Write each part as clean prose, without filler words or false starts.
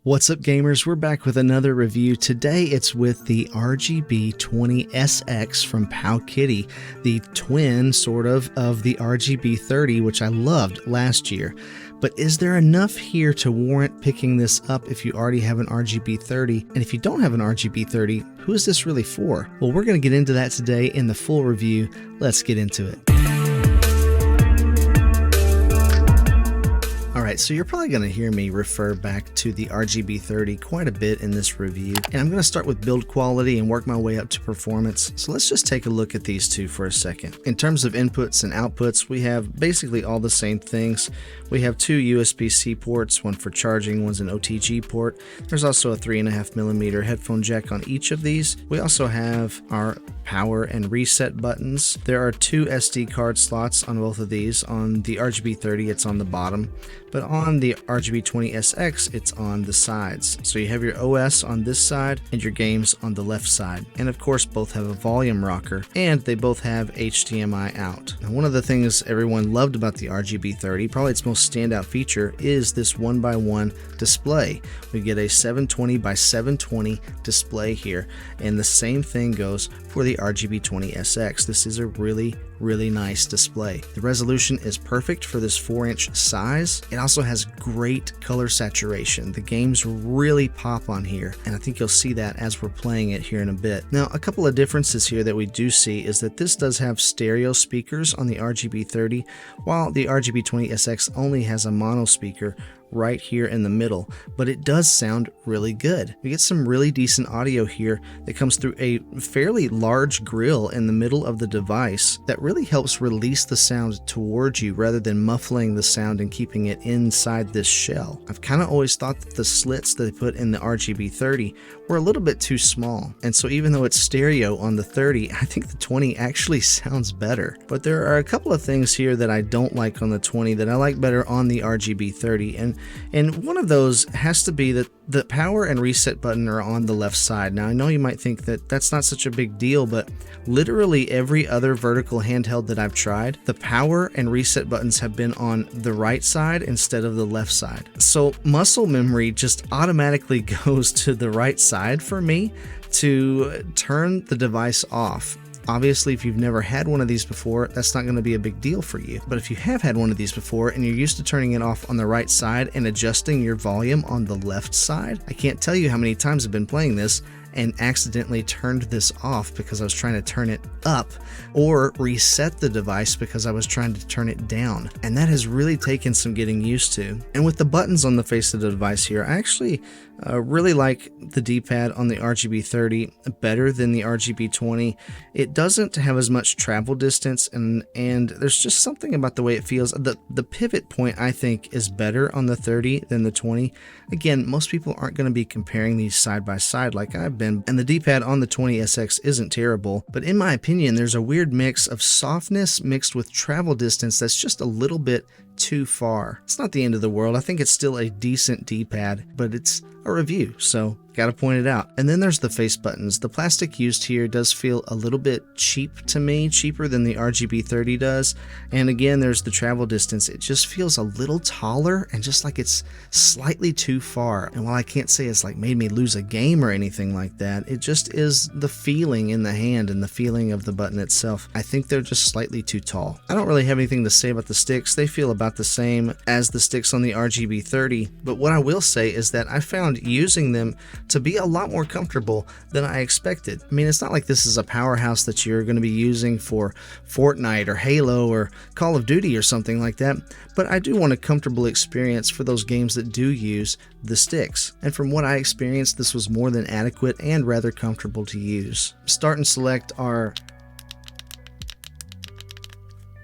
What's up, gamers? We're back with another review. Today it's with the RGB20SX from Powkiddy, the twin sort of the RGB30, which I loved last year. But is there enough here to warrant picking this up if you already have an RGB30? And if you don't have an RGB30, who is this really for? Well, we're going to get into that today in the full review. Let's get into it. Alright, so you're probably going to hear me refer back to the RGB30 quite a bit in this review, and I'm going to start with build quality and work my way up to performance. So let's just take a look at these two for a second. In terms of inputs and outputs, we have basically all the same things. We have two USB-C ports, one for charging, one's an OTG port. There's also a 3.5mm headphone jack on each of these. We also have our power and reset buttons. There are two SD card slots on both of these. On the RGB30, it's on the bottom, but on the RGB20SX, it's on the sides. So you have your OS on this side and your games on the left side. And of course, both have a volume rocker, and they both have HDMI out. Now, one of the things everyone loved about the RGB30, probably its most standout feature, is this 1x1 display. We get a 720 by 720 display here, and the same thing goes for the RGB20SX. This is a really nice display. The resolution is perfect for this 4-inch size. It also has great color saturation. The games really pop on here, and I think you'll see that as we're playing it here in a bit. Now, a couple of differences here that we do see is that this does have stereo speakers on the RGB30, while the RGB20SX only has a mono speaker right here in the middle, but it does sound really good. We get some really decent audio here that comes through a fairly large grill in the middle of the device that really helps release the sound towards you rather than muffling the sound and keeping it inside this shell. I've kind of always thought that the slits that they put in the RGB30 were a little bit too small, and so even though it's stereo on the 30, I think the 20 actually sounds better. But there are a couple of things here that I don't like on the 20 that I like better on the RGB30, and one of those has to be that the power and reset button are on the left side. Now, I know you might think that that's not such a big deal, but literally every other vertical handheld that I've tried, the power and reset buttons have been on the right side instead of the left side. So muscle memory just automatically goes to the right side for me to turn the device off. Obviously, if you've never had one of these before, that's not going to be a big deal for you. But if you have had one of these before and you're used to turning it off on the right side and adjusting your volume on the left side, I can't tell you how many times I've been playing this and accidentally turned this off because I was trying to turn it up, or reset the device because I was trying to turn it down. And that has really taken some getting used to. And with the buttons on the face of the device here, I actually really like the D-pad on the RGB30 better than the RGB20. It doesn't have as much travel distance, and there's just something about the way it feels. The pivot point, I think, is better on the 30 than the 20. Again, most people aren't going to be comparing these side by side like I've been, and the D-pad on the 20SX isn't terrible, but in my opinion, there's a weird mix of softness mixed with travel distance that's just a little bit too far. It's not the end of the world. I think it's still a decent D-pad, but it's a review, so gotta point it out. And then there's the face buttons. The plastic used here does feel a little bit cheap to me, cheaper than the RGB30 does. And again, there's the travel distance. It just feels a little taller and just like it's slightly too far. And while I can't say it's like made me lose a game or anything like that, it just is the feeling in the hand and the feeling of the button itself. I think they're just slightly too tall. I don't really have anything to say about the sticks. They feel about the same as the sticks on the RGB30, but what I will say is that I found using them to be a lot more comfortable than I expected. I mean, it's not like this is a powerhouse that you're going to be using for Fortnite or Halo or Call of Duty or something like that, but I do want a comfortable experience for those games that do use the sticks. And from what I experienced, this was more than adequate and rather comfortable to use. Start and select are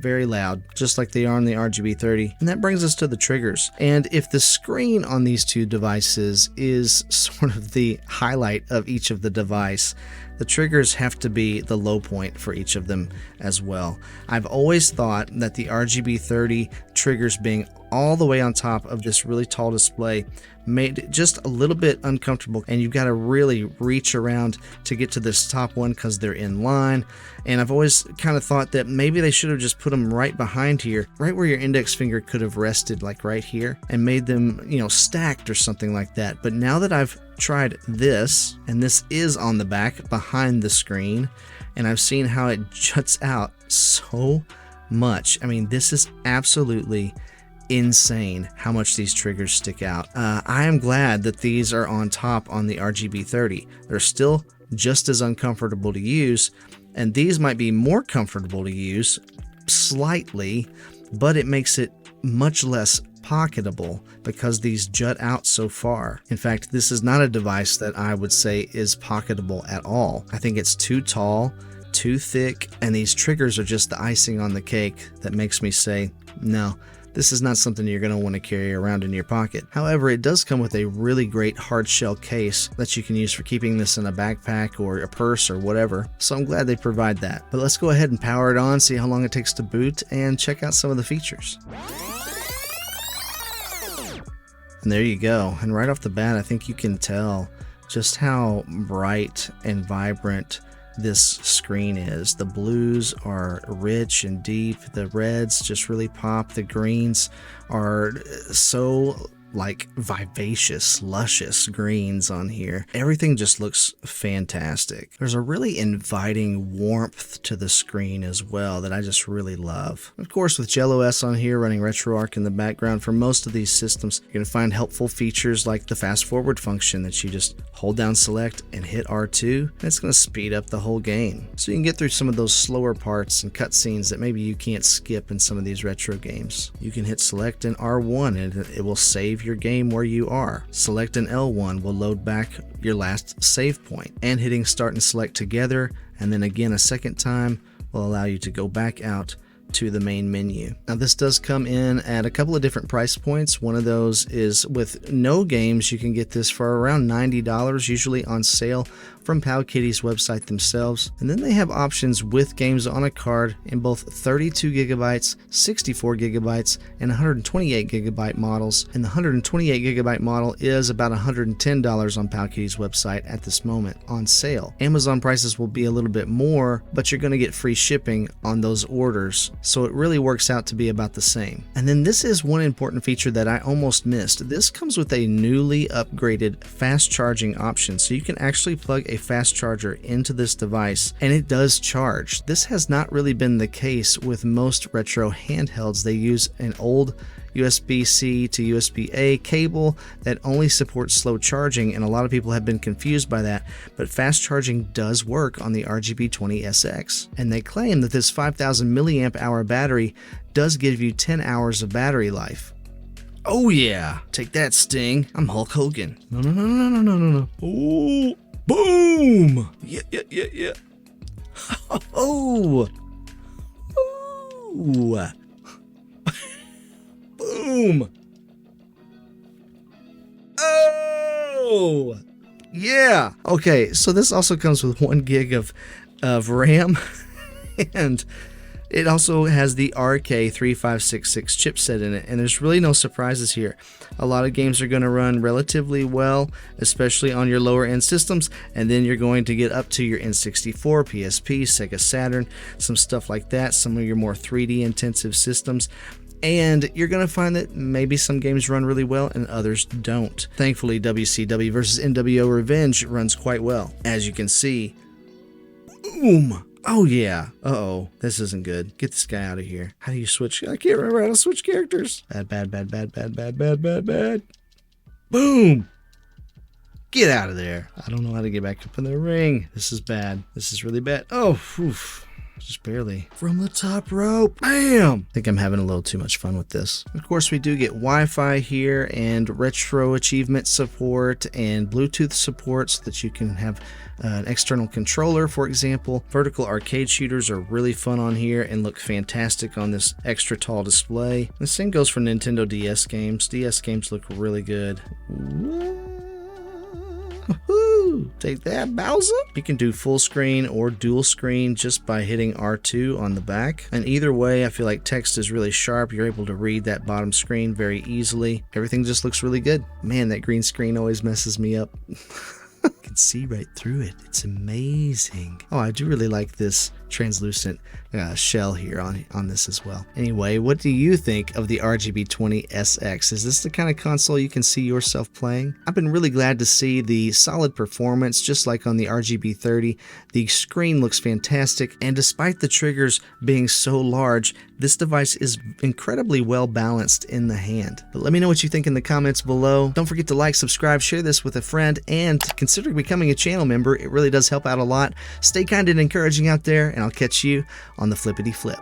very loud, just like they are on the RGB30. And that brings us to the triggers. And if the screen on these two devices is sort of the highlight of each of the device, the triggers have to be the low point for each of them as well. I've always thought that the RGB30 triggers being all the way on top of this really tall display made it just a little bit uncomfortable, and you've got to really reach around to get to this top one because they're in line. And I've always kind of thought that maybe they should have just put them right behind here, right where your index finger could have rested, like right here, and made them, you know, stacked or something like that. But now that I've tried this, and this is on the back behind the screen, and I've seen how it juts out so much. I mean, this is absolutely insane how much these triggers stick out. I am glad that these are on top on the RGB30. They're still just as uncomfortable to use, and these might be more comfortable to use slightly, but it makes it much less pocketable because these jut out so far. In fact, this is not a device that I would say is pocketable at all. I think it's too tall, too thick, and these triggers are just the icing on the cake that makes me say, no, this is not something you're going to want to carry around in your pocket. However, it does come with a really great hard shell case that you can use for keeping this in a backpack or a purse or whatever, so I'm glad they provide that. But let's go ahead and power it on, see how long it takes to boot, and check out some of the features. And there you go. And right off the bat, I think you can tell just how bright and vibrant this screen is. The blues are rich and deep. The reds just really pop. The greens are so like vivacious, luscious greens on here. Everything just looks fantastic. There's a really inviting warmth to the screen as well that I just really love. Of course, with JellOS on here running RetroArch in the background for most of these systems, you're going to find helpful features like the fast forward function that you just hold down select and hit R2, and it's going to speed up the whole game. So you can get through some of those slower parts and cutscenes that maybe you can't skip in some of these retro games. You can hit select and R1 and it will save your game where you are. Select and L1 will load back your last save point, and hitting start and select together and then again a second time will allow you to go back out to the main menu. Now this does come in at a couple of different price points. One of those is with no games. You can get this for around $90, usually on sale from Powkiddy's website themselves. And then they have options with games on a card in both 32 gigabytes, 64 gigabytes, and 128 gigabyte models. And the 128 gigabyte model is about $110 on Powkiddy's website at this moment on sale. Amazon prices will be a little bit more, but you're going to get free shipping on those orders. So it really works out to be about the same. And then this is one important feature that I almost missed. This comes with a newly upgraded fast charging option. So you can actually plug a fast charger into this device and it does charge. This has not really been the case with most retro handhelds. They use an old USB-C to USB-A cable that only supports slow charging, and a lot of people have been confused by that, but fast charging does work on the RGB20SX, and they claim that this 5000 milliamp hour battery does give you 10 hours of battery life. Oh yeah, take that, Sting. I'm Hulk Hogan. No. Oh, boom! Yeah. Oh! Ooh! Boom! Oh! Yeah! Okay, so this also comes with 1 gig of RAM, and it also has the RK3566 chipset in it, and there's really no surprises here. A lot of games are going to run relatively well, especially on your lower end systems, and then you're going to get up to your N64, PSP, Sega Saturn, some stuff like that, some of your more 3D intensive systems. And you're going to find that maybe some games run really well and others don't. Thankfully, WCW vs. NWO Revenge runs quite well. As you can see, boom! Oh yeah. Uh-oh. This isn't good. Get this guy out of here. How do you switch? I can't remember how to switch characters. Bad. Boom! Get out of there. I don't know how to get back up in the ring. This is bad. This is really bad. Oh, oof. Just barely. From the top rope. Bam! I think I'm having a little too much fun with this. Of course, we do get Wi-Fi here and retro achievement support and Bluetooth support so that you can have an external controller, for example. Vertical arcade shooters are really fun on here and look fantastic on this extra tall display. The same goes for Nintendo DS games. DS games look really good. Woo-hoo! Take that, Bowser. You can do full screen or dual screen just by hitting R2 on the back. And either way, I feel like text is really sharp. You're able to read that bottom screen very easily. Everything just looks really good. Man, that green screen always messes me up. You can see right through it. It's amazing. Oh, I do really like this translucent shell here on this as well. Anyway, what do you think of the RGB20SX? Is this the kind of console you can see yourself playing? I've been really glad to see the solid performance, just like on the RGB30. The screen looks fantastic, and despite the triggers being so large, this device is incredibly well balanced in the hand. But let me know what you think in the comments below. Don't forget to like, subscribe, share this with a friend, and consider becoming a channel member. It really does help out a lot. Stay kind and encouraging out there, and I'll catch you on the flippity flip.